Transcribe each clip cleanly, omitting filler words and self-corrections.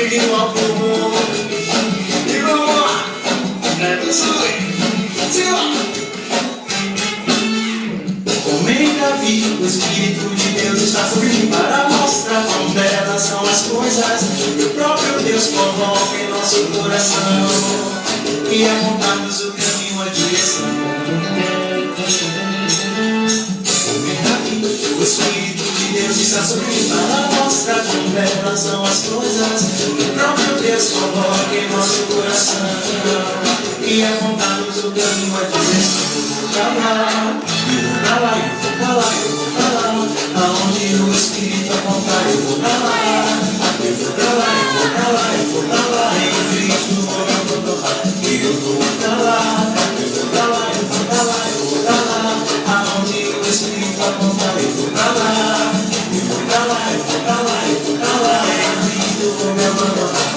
sangue no amor. E vamos lá, é isso aí, sei lá. Homem Davi, o Espírito de Deus está sobre mim para mostrar quão belas são as coisas que o próprio Deus coloca em nosso coração e apontar-nos o caminho, a direção. Homem Davi, o Espírito de Deus está sobre mim para mostrar quão belas são as coisas que o próprio Deus coloca em nosso coração e apontar-nos o caminho, a direção. Pra lá, eu vou pra lá, eu vou pra lá, eu vou pra lá. Aonde o Espírito apontar, eu vou pra lá. Eu vou pra lá, eu vou pra lá, eu vou pra lá. Em Cristo eu vou lá. Eu vou pra lá, eu vou pra lá, eu vou pra lá, eu vou pra lá. Aonde o Espírito apontar, eu vou pra lá. Eu vou pra lá, eu vou pra lá, eu vou pra lá. Em Cristo eu vou me abandonar.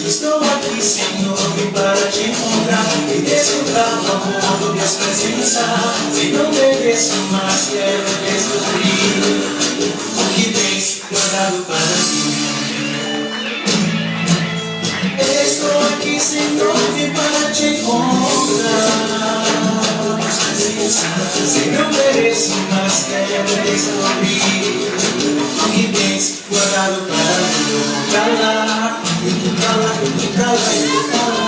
Estou aqui, Senhor, vim para te encontrar e desfrutar do amor do Deus presença. Se não mereço, mas quero descobrir o que tens guardado para mim. Estou aqui, Senhor, vim para te encontrar. Se não mereço, mas quero descobrir o que tens guardado para mim. Eu vou pra lá, eu vou pra lá, eu vou pra lá, eu vou pra lá.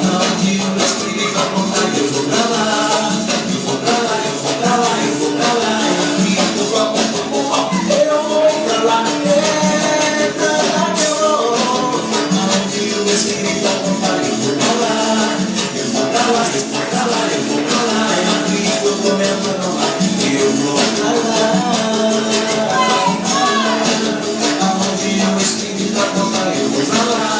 Aonde o Espírito apontar, eu vou pra lá. Eu vou pra lá, eu vou pra lá, eu vou pra lá. Eu vou pra lá, é pra lá que eu vou. Aonde o Espírito apontar, eu vou pra lá. Eu vou pra lá, eu vou pra lá, eu vou pra lá. Em Cristo eu vou me abandonar. Eu vou pra lá. Aonde o Espírito apontar, eu vou pra lá.